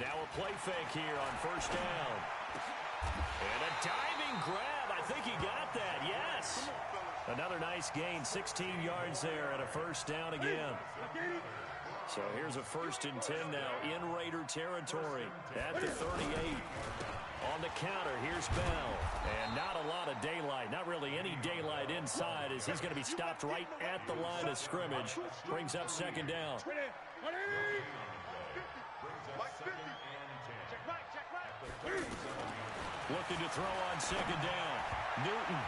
Now a play fake here on first down. And a diving grab. I think he got that. Yes. Another nice gain. 16 yards there and a first down again. So here's a 1st and 10 now in Raider territory at the 38. On the counter, here's Bell. And not a lot of daylight, not really any daylight inside as he's going to be stopped right at the line of scrimmage. Brings up 2nd down. Looking to throw on 2nd down. Newton.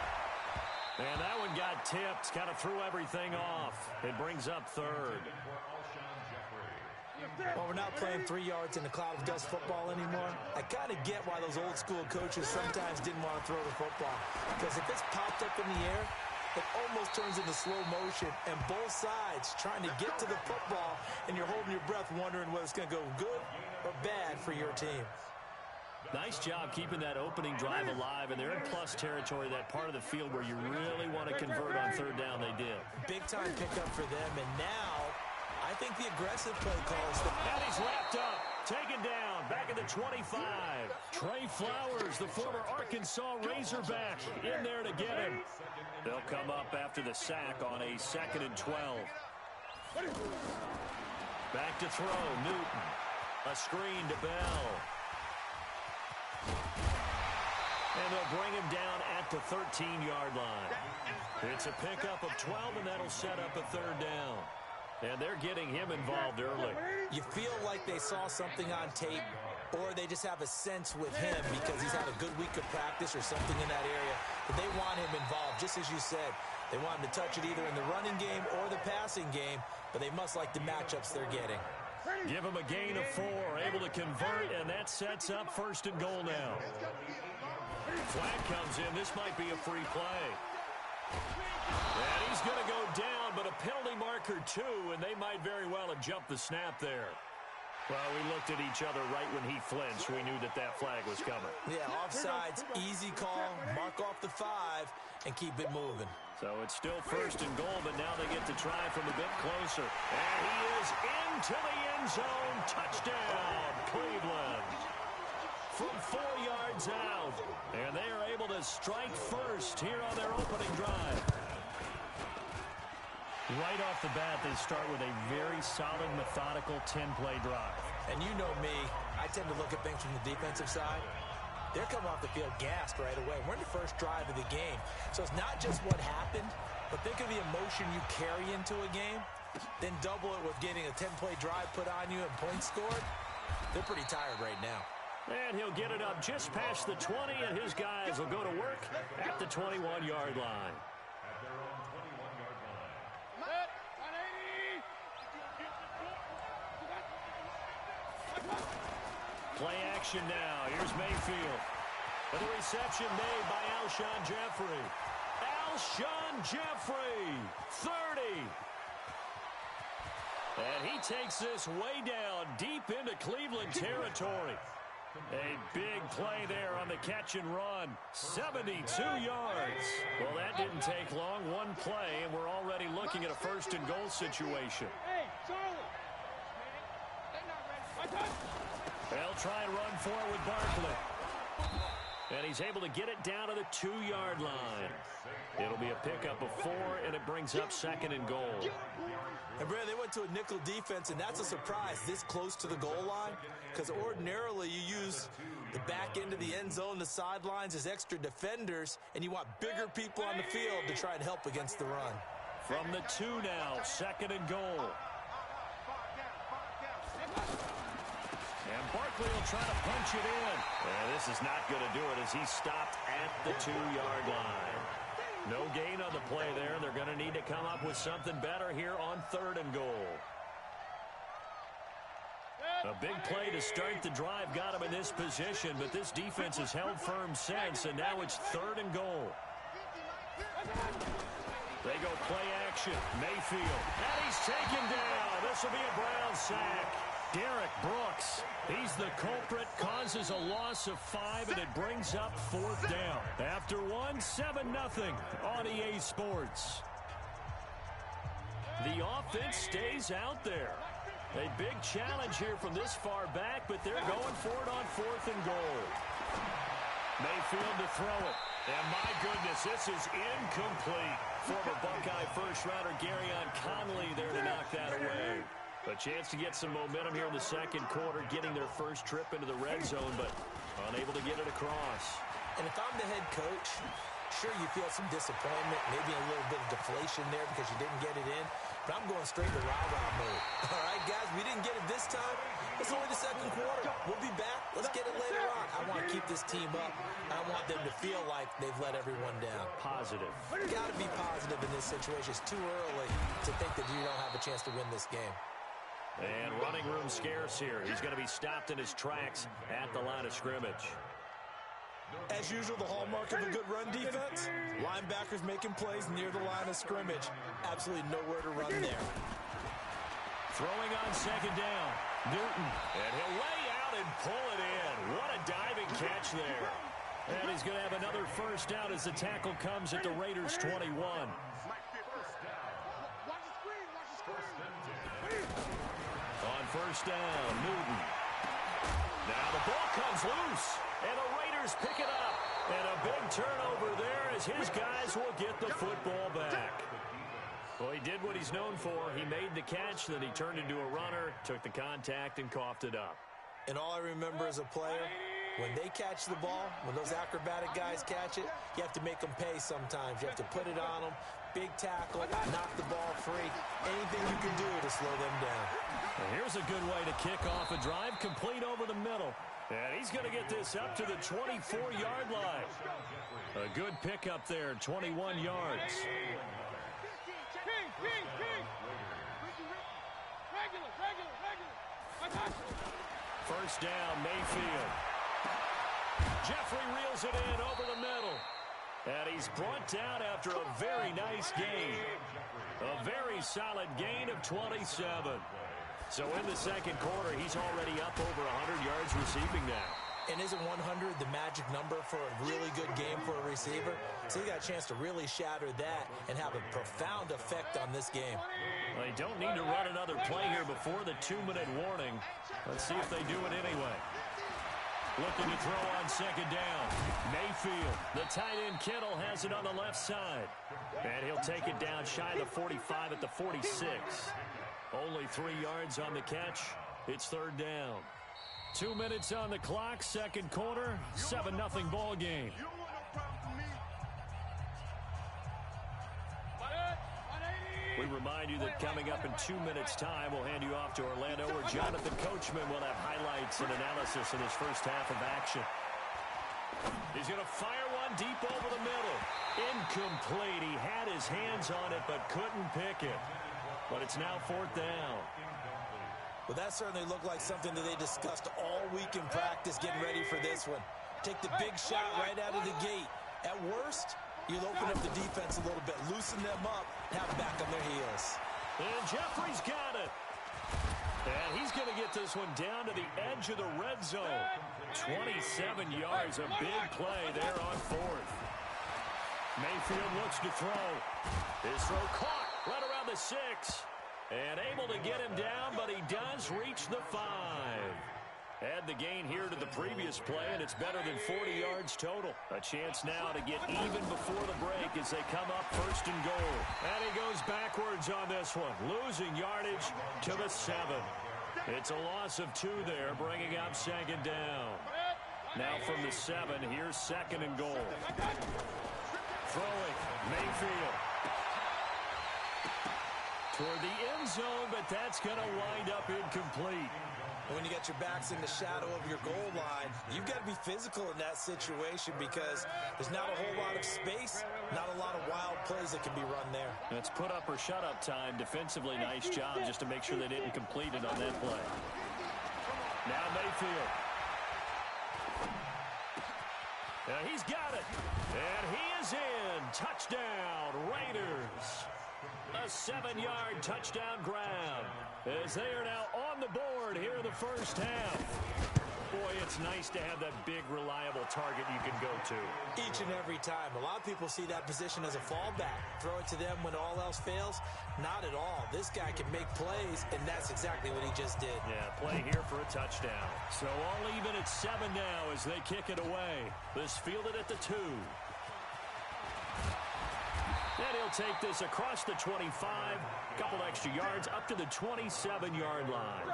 And that one got tipped, kind of threw everything off. It brings up 3rd. Well, we're not playing 3 yards in a cloud of dust football anymore. I kind of get why those old school coaches sometimes didn't want to throw the football. Because if it's popped up in the air, it almost turns into slow motion. And both sides trying to get to the football, and you're holding your breath wondering whether it's going to go good or bad for your team. Nice job keeping that opening drive alive, and they're in plus territory, that part of the field where you really want to convert on 3rd down. They did. Big-time pickup for them, and now I think the aggressive play calls. And he's lapped up, taken down, back at the 25. Trey Flowers, the former Arkansas Razorback, in there to get him. They'll come up after the sack on a 2nd and 12. Back to throw, Newton. A screen to Bell. And they'll bring him down at the 13-yard line. It's a pickup of 12, and that'll set up a 3rd down. And they're getting him involved early. You feel like they saw something on tape, or they just have a sense with him because he's had a good week of practice or something in that area. But they want him involved, just as you said. They want him to touch it either in the running game or the passing game, but they must like the matchups they're getting. Give him a gain of 4, able to convert, and that sets up 1st and goal now. Flag comes in. This might be a free play. And he's going to go down, but a penalty marker too, and they might very well have jumped the snap there. Well, we looked at each other right when he flinched. We knew that that flag was coming. Yeah, offsides, easy call, mark off the 5, and keep it moving. So it's still 1st and goal, but now they get to try from a bit closer. And he is into the end zone. Touchdown, Cleveland. From 4 yards out. And they are able to strike first here on their opening drive. Right off the bat, they start with a very solid, methodical 10-play drive. And you know me, I tend to look at things from the defensive side. They're coming off the field gassed right away. We're in the first drive of the game. So it's not just what happened, but think of the emotion you carry into a game. Then double it with getting a 10-play drive put on you and points scored. They're pretty tired right now. And he'll get it up just past the 20, and his guys will go to work at the 21-yard line. Play action now. Here's Mayfield. And the reception made by Alshon Jeffrey. Alshon Jeffrey, 30. And he takes this way down deep into Cleveland territory. A big play there on the catch and run. 72 yards. Well, that didn't take long. One play, and we're already looking at a 1st and goal situation. They'll try and run for it with Barkley. And he's able to get it down to the 2-yard line. It'll be a pickup of 4, and it brings up 2nd and goal. And, Brad, they went to a nickel defense, and that's a surprise this close to the goal line, because ordinarily you use the back end of the end zone, the sidelines as extra defenders, and you want bigger people on the field to try and help against the run. From the 2 now, 2nd and goal. And Barkley will try to punch it in. And this is not going to do it as he's stopped at the 2-yard line. No gain on the play there. They're going to need to come up with something better here on 3rd and goal. A big play to start the drive got him in this position, but this defense has held firm since, and now it's 3rd and goal. They go play action. Mayfield. And he's taken down. This will be a Brown sack. Derek Brooks, he's the culprit, causes a loss of 5, and it brings up 4th down. After 1, 7-0 on EA Sports. The offense stays out there. A big challenge here from this far back, but they're going for it on 4th and goal. Mayfield to throw it. And my goodness, this is incomplete. Former Buckeye first-rounder Garyon Conley there to knock that away. A chance to get some momentum here in the second quarter, getting their first trip into the red zone, but unable to get it across. And if I'm the head coach, sure you feel some disappointment, maybe a little bit of deflation there because you didn't get it in, but I'm going straight to rah-rah mode. All right, guys, we didn't get it this time. It's only the second quarter. We'll be back. Let's get it later on. I want to keep this team up. I want them to feel like they've let everyone down. Positive. Got to be positive in this situation. It's too early to think that you don't have a chance to win this game. And running room scarce here. He's going to be stopped in his tracks at the line of scrimmage. As usual, the hallmark of a good run defense, linebackers making plays near the line of scrimmage. Absolutely nowhere to run there. Throwing on second down, Newton. And he'll lay out and pull it in. What a diving catch there. And he's going to have another first down as the tackle comes at the Raiders' 21. On first down, Newton. Now the ball comes loose, and the Raiders pick it up. And a big turnover there as his guys will get the football back. Well, he did what he's known for. He made the catch, then he turned into a runner, took the contact, and coughed it up. And all I remember as a player, when they catch the ball, when those acrobatic guys catch it, you have to make them pay sometimes. You have to put it on them, big tackle, knock the ball free. Anything you can do to slow them down. Well, here's a good way to kick off a drive, complete over the middle. And he's going to get this up to the 24-yard line. A good pickup there, 21 yards. First down, Mayfield. Jeffrey reels it in over the middle. And he's brought down after a very nice gain. A very solid gain of 27. So in the second quarter, he's already up over 100 yards receiving now. And isn't 100 the magic number for a really good game for a receiver? So he got a chance to really shatter that and have a profound effect on this game. They don't need to run another play here before the 2-minute warning. Let's see if they do it anyway. Looking to throw on second down. Mayfield, the tight end Kittle has it on the left side. And he'll take it down shy of the 45 at the 46. Only 3 yards on the catch. It's third down. 2 minutes on the clock, second quarter, 7-0 ball game. We remind you that coming up in 2 minutes' time, we'll hand you off to Orlando, where Jonathan Coachman will have highlights and analysis in his first half of action. He's going to fire one deep over the middle. Incomplete. He had his hands on it, but couldn't pick it. But it's now fourth down. Well, that certainly looked like something that they discussed all week in practice, getting ready for this one. Take the big shot right out of the gate. At worst, you'll open up the defense a little bit, loosen them up, have them back on their heels. And Jeffrey's got it. And he's going to get this one down to the edge of the red zone. 27 yards, a big play there on fourth. Mayfield looks to throw. His throw caught right around the 6. And able to get him down, but he does reach the 5. Add the gain here to the previous play, and it's better than 40 yards total. A chance now to get even before the break as they come up first and goal. And he goes backwards on this one, losing yardage to the 7. It's a loss of 2 there, bringing up second down. Now from the 7, here's second and goal. Throwing, Mayfield. Toward the end zone, but that's going to wind up incomplete. When you got your backs in the shadow of your goal line, you've got to be physical in that situation because there's not a whole lot of space, not a lot of wild plays that can be run there. It's put up or shut up time. Defensively, nice job just to make sure they didn't complete it on that play. Now Mayfield. Now he's got it. And he is in. Touchdown, Raiders. A 7-yard touchdown grab as they are now on the board here in the first half. Boy, it's nice to have that big, reliable target you can go to. Each and every time. A lot of people see that position as a fallback. Throw it to them when all else fails. Not at all. This guy can make plays, and that's exactly what he just did. Yeah, play here for a touchdown. So all even at 7 now as they kick it away. This fielded at the 2. And he'll take this across the 25. Couple extra yards up to the 27-yard line.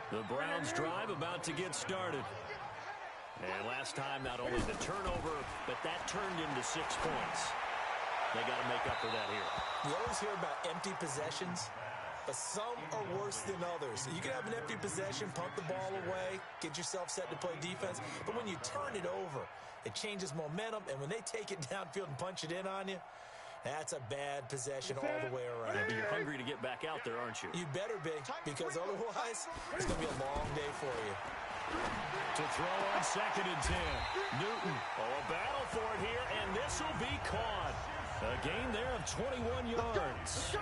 The Browns drive about to get started. And last time, not only the turnover, but that turned into 6 points. They got to make up for that here. You always hear about empty possessions, but some are worse than others. You can have an empty possession, punt the ball away, get yourself set to play defense, but when you turn it over, it changes momentum, and when they take it downfield and punch it in on you, that's a bad possession all the way around. Yeah, but you're hungry to get back out there, aren't you? You better be, because otherwise, it's going to be a long day for you. To throw on 2nd and 10. Newton, a battle for it here, and this will be caught. A gain there of 21 yards.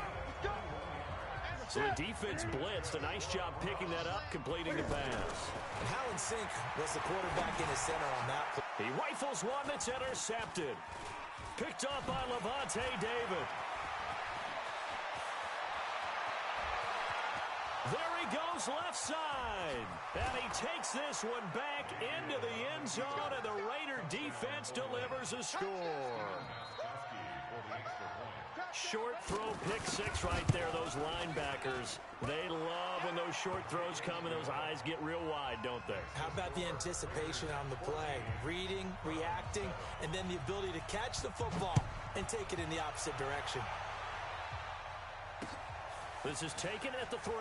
So the defense blitzed. A nice job picking that up, completing the pass. And how in sync was the quarterback in his center on that play? He rifles one that's intercepted. Picked up by Levante David. There he goes left side. And he takes this one back into the end zone, and the Raider defense delivers a score. Short throw, pick 6 right there. Those linebackers, they love when those short throws come and those eyes get real wide, don't they? How about the anticipation on the play? Reading, reacting, and then the ability to catch the football and take it in the opposite direction. This is taken at the 3.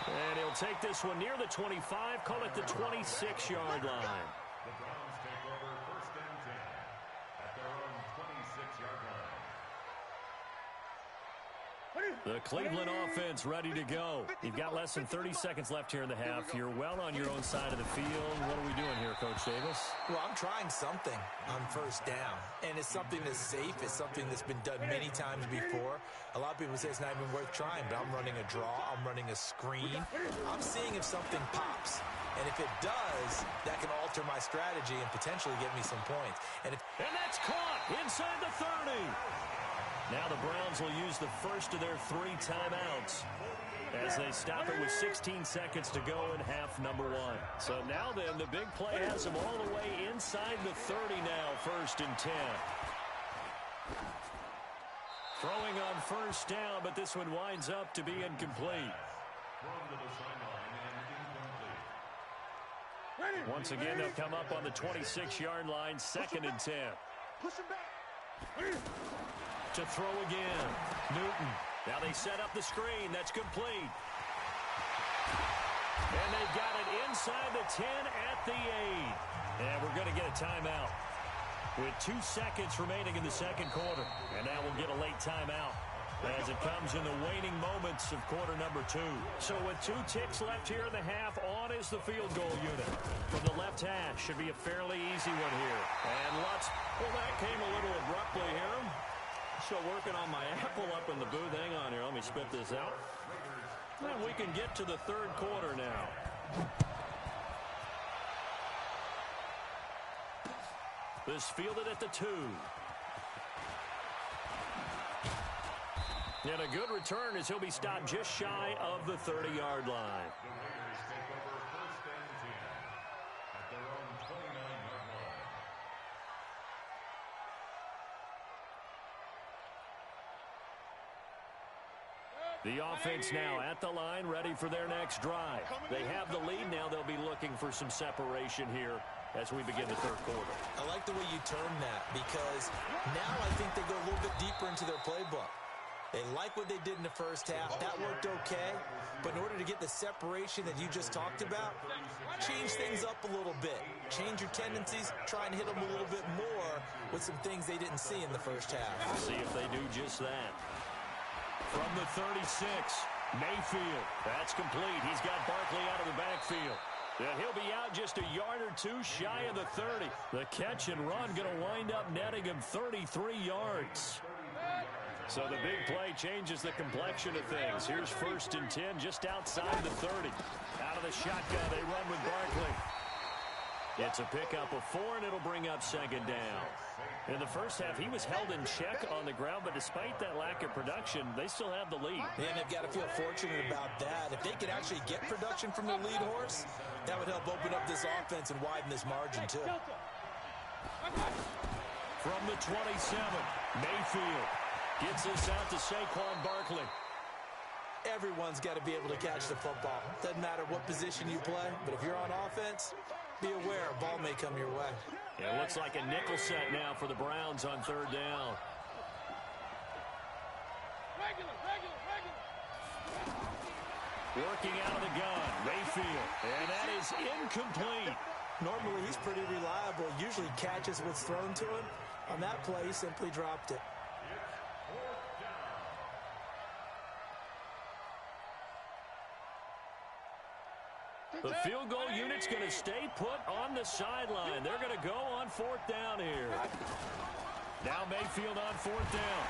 And he'll take this one near the 25, call it the 26-yard line. The Browns take over 1st and 10 at their own 26-yard line. The Cleveland offense ready to go. You've got less than 30 seconds left here in the half. You're well on your own side of the field. What are we doing here, Coach Davis? Well, I'm trying something on 1st down, and it's something that's safe. It's something that's been done many times before. A lot of people say it's not even worth trying, but I'm running a draw. I'm running a screen. I'm seeing if something pops. And if it does, that can alter my strategy and potentially get me some points. And that's caught inside the 30. Now the Browns will use the first of their 3 timeouts as they stop it with 16 seconds to go in half number 1. So now then, the big play has them all the way inside the 30 now, 1st and 10. Throwing on 1st down, but this one winds up to be incomplete. Once again, they'll come up on the 26-yard line, 2nd and 10. Push him back. To throw again. Newton. Now they set up the screen. That's complete. And they've got it inside the 10 at the 8. And we're going to get a timeout with 2 seconds remaining in the 2nd quarter. And now we'll get a late timeout as it comes in the waning moments of quarter number 2. So with 2 ticks left here in the half, on is the field goal unit. From the left hash, should be a fairly easy one here. And Lutz, well, that came a little abruptly here. Still working on my apple up in the booth. Hang on here. Let me spit this out. And we can get to the 3rd quarter now. This fielded at the 2. And a good return as he'll be stopped just shy of the 30-yard line. The Raiders take over 1st and 10 at their own 29-yard line. The offense now at the line, ready for their next drive. They have the lead now. They'll be looking for some separation here as we begin the 3rd quarter. I like the way you term that, because now I think they go a little bit deeper into their playbook. They like what they did in the 1st half. That worked okay. But in order to get the separation that you just talked about, change things up a little bit. Change your tendencies. Try and hit them a little bit more with some things they didn't see in the 1st half. We'll see if they do just that. From the 36, Mayfield. That's complete. He's got Barkley out of the backfield. And he'll be out just a yard or 2 shy of the 30. The catch and run going to wind up netting him 33 yards. So the big play changes the complexion of things. Here's 1st and 10 just outside the 30. Out of the shotgun, they run with Barkley. It's a pickup of 4, and it'll bring up 2nd down. In the first half, he was held in check on the ground, but despite that lack of production, they still have the lead. And they've got to feel fortunate about that. If they could actually get production from their lead horse, that would help open up this offense and widen this margin, too. From the 27, Mayfield gets this out to Saquon Barkley. Everyone's got to be able to catch the football. Doesn't matter what position you play, but if you're on offense, be aware a ball may come your way. Yeah, it looks like a nickel set now for the Browns on 3rd down. Working out of the gun, Mayfield, and that is incomplete. Normally, he's pretty reliable. Usually catches what's thrown to him. On that play, he simply dropped it. The field goal unit's going to stay put on the sideline. They're going to go on 4th down here. Now Mayfield on 4th down.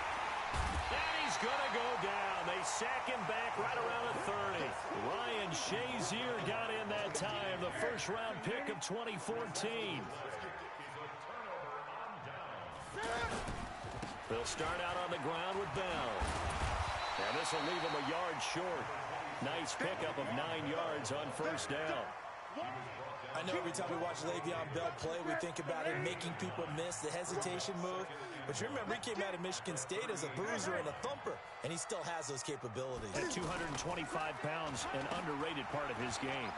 And he's going to go down. They sack him back right around the 30. Ryan Shazier got in that time, the first-round pick of 2014. They'll start out on the ground with Bell. And this will leave him a yard short. Nice pickup of 9 yards on 1st down. I know every time we watch Le'Veon Bell play, we think about him making people miss the hesitation move. But you remember, he came out of Michigan State as a bruiser and a thumper, and he still has those capabilities. At 225 pounds, an underrated part of his game.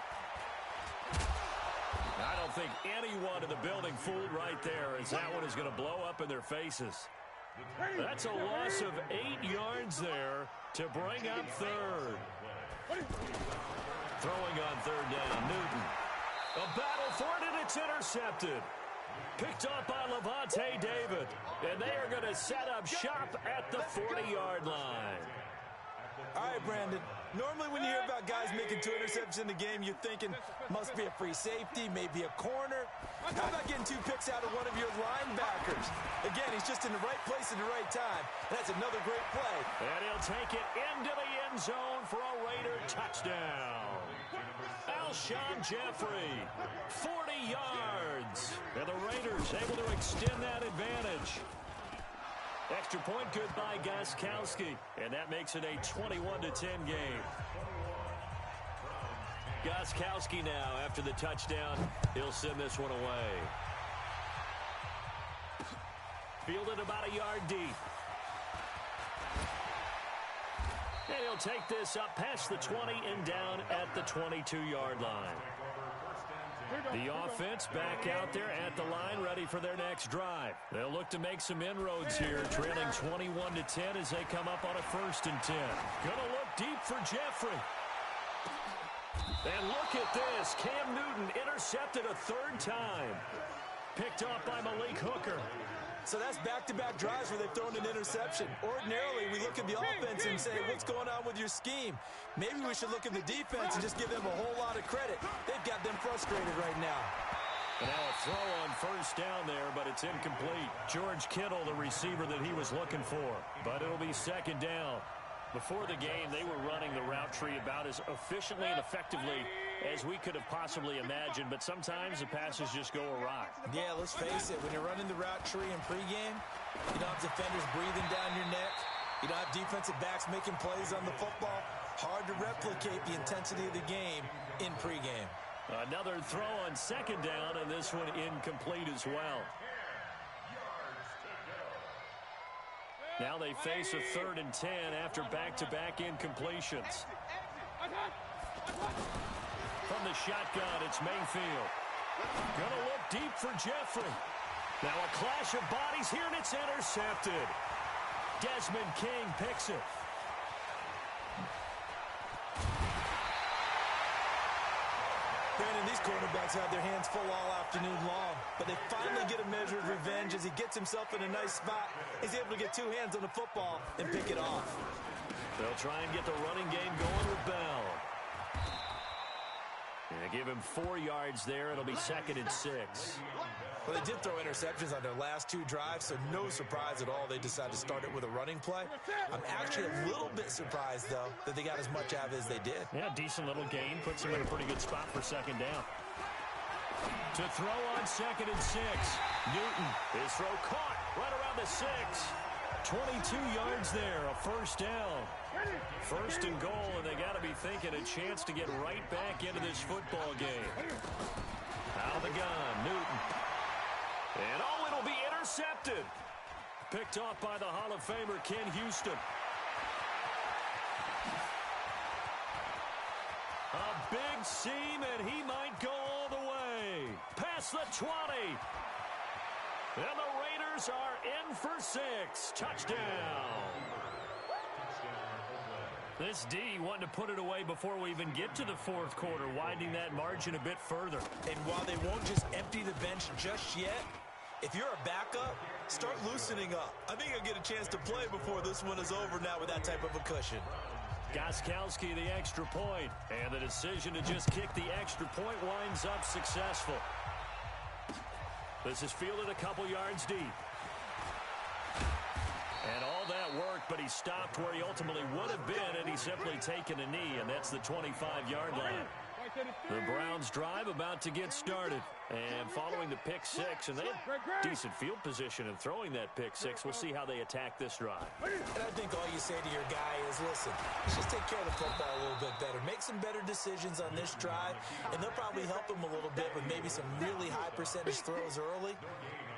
I don't think anyone in the building fooled right there, as that one is going to blow up in their faces. That's a loss of 8 yards there to bring up 3rd. Throwing on 3rd down, Newton. A battle for it, and it's intercepted. Picked up by Levante David. And they are going to set up shop at the 40-yard line. All right, Brandon. Normally when you hear about guys making 2 interceptions in the game, you're thinking must be a free safety, maybe a corner. How about getting 2 picks out of one of your linebackers? Again, he's just in the right place at the right time. That's another great play. And he'll take it into the end zone for a Raider touchdown. Alshon Jeffrey, 40 yards. And the Raiders able to extend that advantage. Extra point good by Gostkowski. And that makes it a 21-10 game. Gostkowski now, after the touchdown, he'll send this one away. Fielded about a yard deep. And he'll take this up past the 20 and down at the 22-yard line. The offense back out there at the line, ready for their next drive. They'll look to make some inroads here, trailing 21-10 as they come up on a 1st and 10. Gonna look deep for Jeffrey. And look at this. Cam Newton intercepted a 3rd time. Picked off by Malik Hooker. So that's back-to-back drives where they've thrown an interception. Ordinarily, we look at the offense and say, what's going on with your scheme? Maybe we should look at the defense and just give them a whole lot of credit. They've got them frustrated right now. And now a throw on 1st down there, but it's incomplete. George Kittle, the receiver that he was looking for. But it'll be 2nd down. Before the game, they were running the route tree about as efficiently and effectively as we could have possibly imagined, but sometimes the passes just go awry. Yeah, let's face it. When you're running the route tree in pregame, you don't have defenders breathing down your neck. You don't have defensive backs making plays on the football. Hard to replicate the intensity of the game in pregame. Another throw on 2nd down, and this one incomplete as well. Now they face a 3rd and 10 after back-to-back incompletions. From the shotgun, it's Mayfield. Gonna look deep for Jeffrey. Now a clash of bodies here, and it's intercepted. Desmond King picks it. Brandon, these quarterbacks have their hands full all afternoon long, but they finally get a measure of revenge as he gets himself in a nice spot. He's able to get 2 hands on the football and pick it off. They'll try and get the running game going with Bell. And give him 4 yards there. It'll be 2nd and 6. Well, they did throw interceptions on their last 2 drives, so no surprise at all they decided to start it with a running play. I'm actually a little bit surprised, though, that they got as much out of it as they did. Yeah, decent little gain. Puts them in a pretty good spot for second down. To throw on 2nd and 6. Newton, his throw caught right around the 6. 22 yards there, a first down. 1st and goal, and they got to be thinking a chance to get right back into this football game. Out of the gun, Newton. And oh, it'll be intercepted. Picked off by the Hall of Famer, Ken Houston. A big seam, and he might go all the way. Past the 20. And the Raiders are in for 6. Touchdown. This D wanting to put it away before we even get to the 4th quarter, widening that margin a bit further. And while they won't just empty the bench just yet, if you're a backup, start loosening up. I think you'll get a chance to play before this one is over now with that type of a cushion. Gostkowski the extra point, and the decision to just kick the extra point winds up successful. This is fielded a couple yards deep. And all that worked, but he stopped where he ultimately would have been, and he's simply taken a knee, and that's the 25-yard line. The Browns drive about to get started. And following the pick 6, and they have decent field position in throwing that pick 6. We'll see how they attack this drive. And I think all you say to your guy is, listen, let's just take care of the football a little bit better. Make some better decisions on this drive, and they'll probably help him a little bit with maybe some really high percentage throws early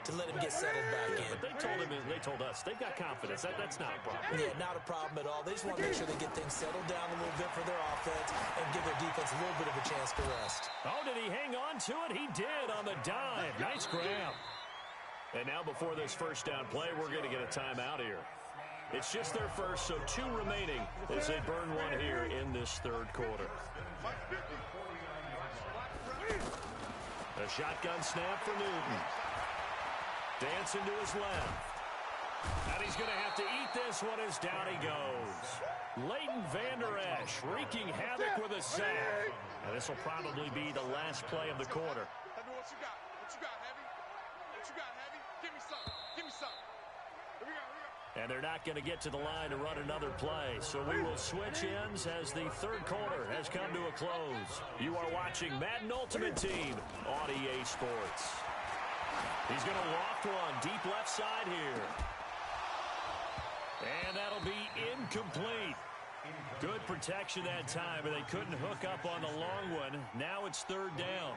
to let him get settled back in. But they told us they've got confidence. That's not a problem. Yeah, not a problem at all. They just want to make sure they get things settled down a little bit for their offense and give their defense a little bit of a chance to rest. Oh, did he hang on to it? He did on the dive. Nice grab. And now before this first down play, we're going to get a timeout here. It's just their first, so 2 remaining as they burn one here in this 3rd quarter. A shotgun snap for Newton. Dancing to his left. And he's going to have to eat this one as down he goes. Leighton Vander Esch wreaking havoc with a sack. And this will probably be the last play of the quarter. Heavy, what you got? What you got, Heavy? What you got, Heavy? Give me some. Give me some. Here we go. And they're not going to get to the line to run another play. So we will switch ends as the 3rd quarter has come to a close. You are watching Madden Ultimate Team on EA Sports. He's going to loft one deep left side here. And that'll be incomplete. Good protection that time, but they couldn't hook up on the long one. Now it's 3rd down.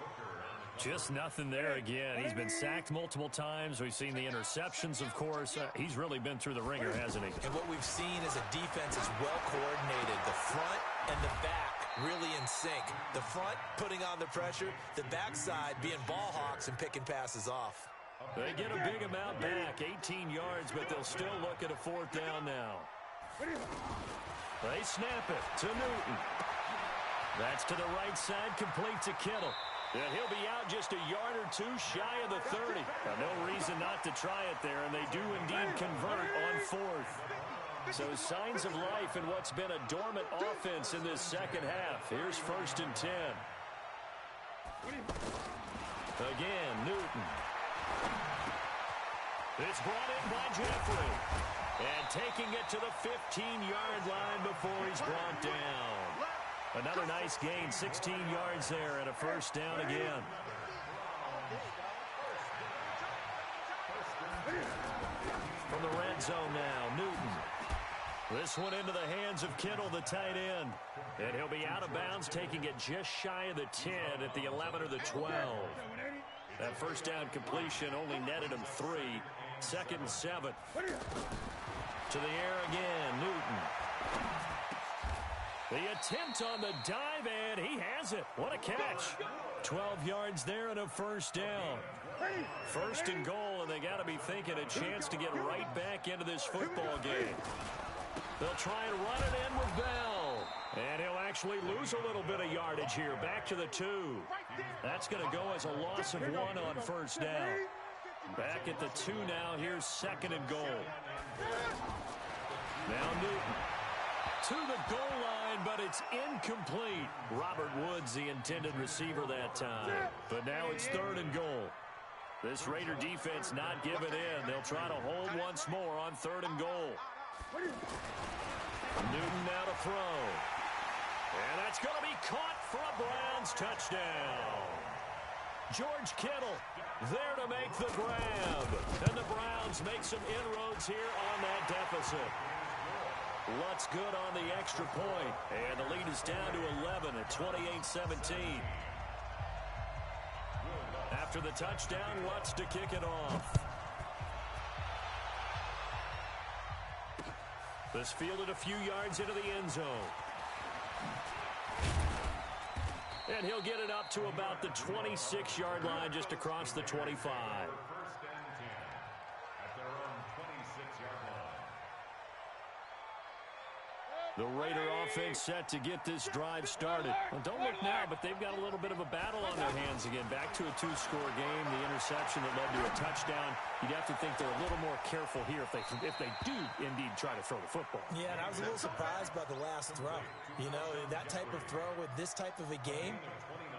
Just nothing there again. He's been sacked multiple times. We've seen the interceptions, of course. He's really been through the ringer, hasn't he? And what we've seen is a defense that's well coordinated. The front and the back really in sync. The front putting on the pressure, the backside being ball hawks and picking passes off. They get a big amount back, 18 yards, but they'll still look at a 4th down now. They snap it to Newton. That's to the right side, complete to Kittle. And he'll be out just a yard or 2 shy of the 30. No reason not to try it there, and they do indeed convert on 4th. So signs of life in what's been a dormant offense in this second half. Here's 1st and 10. Again, Newton. It's brought in by Jeffrey. And taking it to the 15-yard line before he's brought down. Another nice gain, 16 yards there, and a 1st down again. From the red zone now, Newton. This one into the hands of Kittle, the tight end. And he'll be out of bounds, taking it just shy of the 10 at the 11 or the 12. That 1st down completion only netted him 3. 2nd and 7. To the air again, Newton. The attempt on the dive, and he has it. What a catch. 12 yards there and a 1st down. 1st and goal, and they got to be thinking a chance to get right back into this football game. They'll try and run it in with Bell. And he'll actually lose a little bit of yardage here. Back to the 2. That's going to go as a loss of 1 on 1st down. Back at the 2 now. Here's 2nd and goal. Now Newton to the goal line, but it's incomplete. Robert Woods, the intended receiver that time. But now it's 3rd and goal. This Raider defense not giving in. They'll try to hold once more on 3rd and goal. Newton now to throw. And that's going to be caught for a Browns touchdown. George Kittle there to make the grab. And the Browns make some inroads here on that deficit. Lutz good on the extra point. And the lead is down to 11 at 28-17. After the touchdown, Lutz to kick it off. This fielded a few yards into the end zone. And he'll get it up to about the 26-yard line, just across the 25. First and 10 at their own 26-yard line. The Raider offense set to get this drive started. Well, don't look now, but they've got a little bit of a battle on their hands again. Back to a 2-score game. The interception that led to a touchdown. You'd have to think they're a little more careful here if they do indeed try to throw the football. Yeah, and I was a little surprised by the last throw. You know, that type of throw with this type of a game,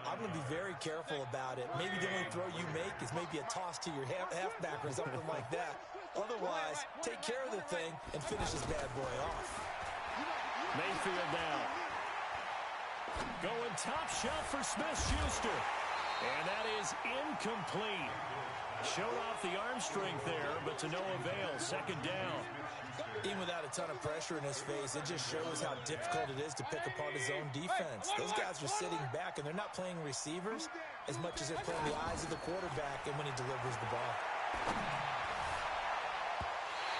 I'm going to be very careful about it. Maybe the only throw you make is maybe a toss to your halfback or something like that. Otherwise, take care of the thing and finish this bad boy off. Mayfield now. Going top shelf for Smith-Schuster. And that is incomplete. Showed off the arm strength there, but to no avail. 2nd down. Even without a ton of pressure in his face, it just shows how difficult it is to pick apart his own defense. Those guys are sitting back, and they're not playing receivers as much as they're playing the eyes of the quarterback and when he delivers the ball.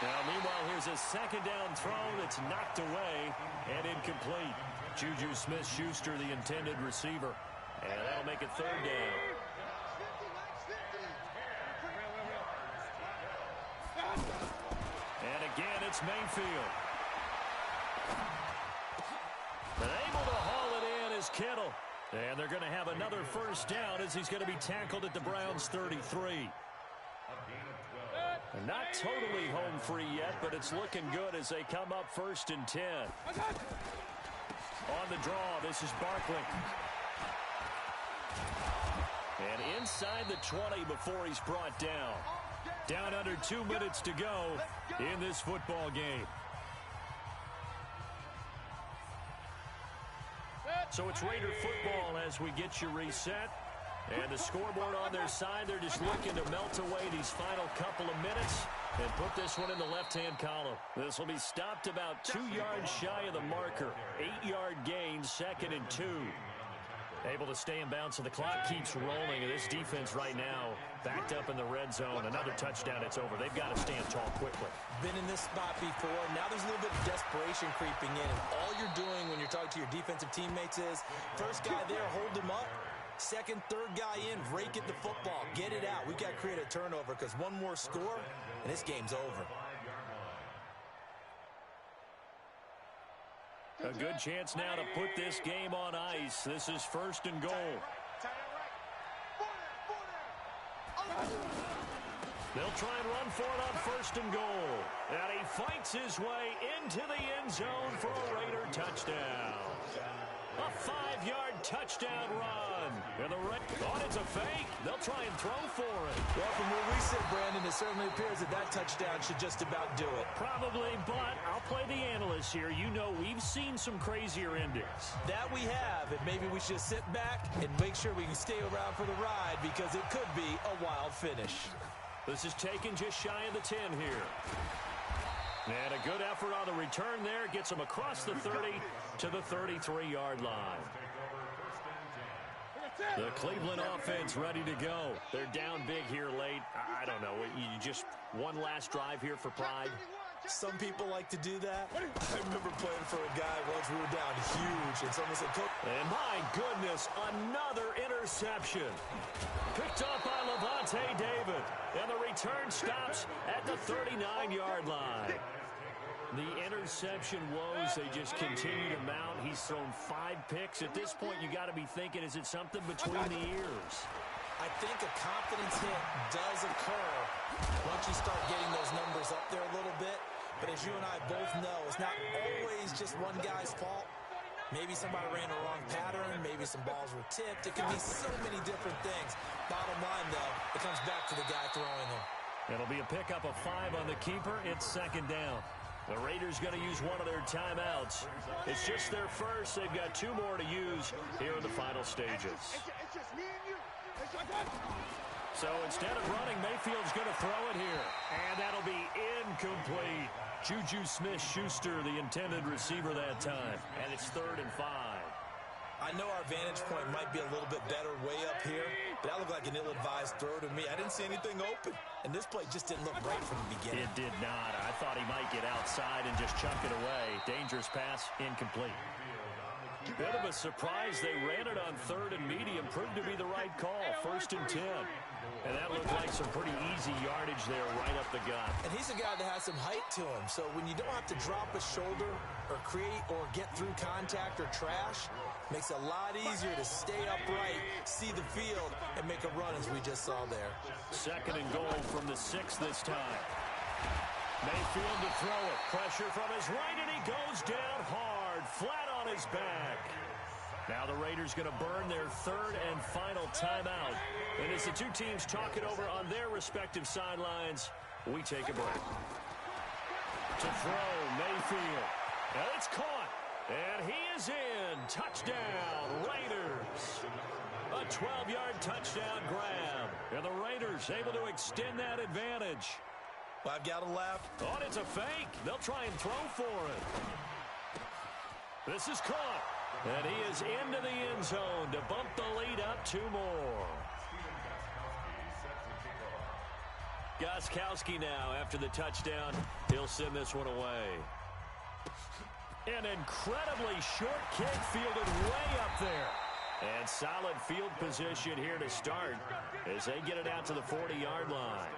Now, meanwhile, here's a 2nd down throw that's knocked away and incomplete. Juju Smith-Schuster, the intended receiver. And that'll make it 3rd down. And again, it's Mayfield. But able to haul it in is Kittle. And they're going to have another 1st down as he's going to be tackled at the Browns' 33. And not totally home free yet, but it's looking good as they come up 1st and 10. On the draw, this is Barkley. And inside the 20 before he's brought down. Down under 2 minutes to go in this football game. So it's Raider football as we get you reset. And the scoreboard on their side, they're just looking to melt away these final couple of minutes and put this one in the left-hand column. This will be stopped about 2 yards shy of the marker. 8-yard gain, 2nd and 2. Able to stay in bounds, so the clock keeps rolling. And this defense right now backed up in the red zone. Another touchdown, it's over. They've got to stand tall quickly. Been in this spot before. Now there's a little bit of desperation creeping in. And all you're doing when you're talking to your defensive teammates is, first guy there, hold him up. 2nd, 3rd guy in, rake at the football. Get it out. We've got to create a turnover because one more score, and this game's over. A good chance now to put this game on ice. This is 1st and goal. They'll try and run for it on 1st and goal. And he fights his way into the end zone for a Raider touchdown. A 5-yard touchdown run. And the thought it's a fake. They'll try and throw for it. Well, from where we sit, Brandon, it certainly appears that touchdown should just about do it. Probably, but I'll play the analyst here. You know we've seen some crazier endings. That we have, and maybe we should sit back and make sure we can stay around for the ride because it could be a wild finish. This is taken just shy of the 10 here. And a good effort on the return there. Gets them across the 30 to the 33-yard line. The Cleveland offense ready to go. They're down big here late. I don't know. You just one last drive here for pride. Some people like to do that. I remember playing for a guy once we were down huge, and someone said, Coach. And my goodness, another interception. Picked up by Levante David. And the return stops at the 39-yard line. The interception woes, they just continue to mount. He's thrown 5 picks. At this point, you got to be thinking, is it something between the ears? I think a confidence hit does occur once you start getting those numbers up there a little bit. But as you and I both know, it's not always just one guy's fault. Maybe somebody ran the wrong pattern. Maybe some balls were tipped. It can be so many different things. Bottom line, though, it comes back to the guy throwing them. It'll be a pickup of 5 on the keeper. It's second down. The Raiders going to use one of their timeouts. It's just their first. They've got 2 more to use here in the final stages. It's just me and you. So instead of running, Mayfield's going to throw it here. And that'll be incomplete. Juju Smith-Schuster, the intended receiver that time. And it's 3rd and 5. I know our vantage point might be a little bit better way up here, but that looked like an ill-advised throw to me. I didn't see anything open, and this play just didn't look right from the beginning. It did not. I thought he might get outside and just chuck it away. Dangerous pass, incomplete. Bit of a surprise. They ran it on 3rd and medium. Proved to be the right call. 1st and 10. And that looked like some pretty easy yardage there right up the gut. And he's a guy that has some height to him, so when you don't have to drop a shoulder or create or get through contact or trash, makes it a lot easier to stay upright, see the field, and make a run as we just saw there. 2nd and goal from the 6 this time. Mayfield to throw it. Pressure from his right, and he goes down hard, flat on his back. Now the Raiders going to burn their 3rd and final timeout. And as the 2 teams talk it over on their respective sidelines, we take a break. To throw, Mayfield. And it's caught. And he is in. Touchdown, Raiders. A 12-yard touchdown grab. And the Raiders able to extend that advantage. Well, I've got to laugh. Oh, and it's a fake. They'll try and throw for it. This is caught. And he is into the end zone to bump the lead up 2 more. Gostkowski now after the touchdown. He'll send this one away. An incredibly short kick fielded way up there. And solid field position here to start as they get it out to the 40-yard line.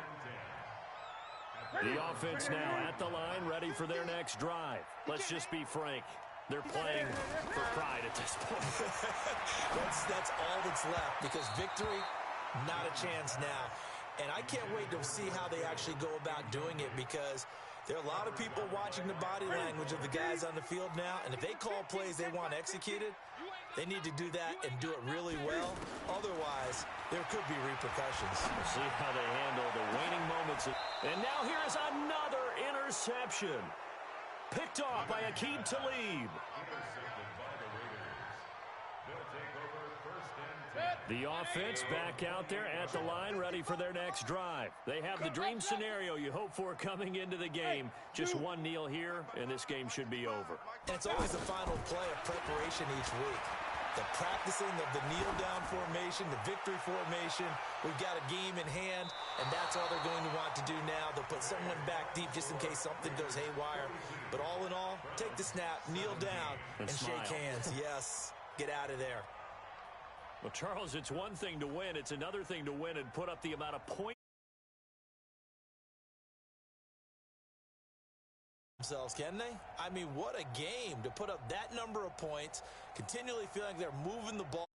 The offense now at the line, ready for their next drive. Let's just be frank. They're playing for pride at this point. That's all that's left, because victory, not a chance now. And I can't wait to see how they actually go about doing it, because there are a lot of people watching the body language of the guys on the field now, and if they call plays they want executed, they need to do that and do it really well. Otherwise, there could be repercussions. We'll see how they handle the waning moments. And now here's another interception. Picked off by Aqib Talib. The offense back out there at the line, ready for their next drive. They have the dream scenario you hope for coming into the game. Just one kneel here, and this game should be over. And it's always the final play of preparation each week. The practicing of the kneel-down formation, the victory formation. We've got a game in hand, and that's all they're going to want to do now. They'll put someone back deep just in case something goes haywire. But all in all, take the snap, kneel down, and shake hands. Yes, get out of there. Well, Charles, it's one thing to win. It's another thing to win and put up the amount of points themselves, can they? I mean, what a game to put up that number of points, continually feeling like they're moving the ball.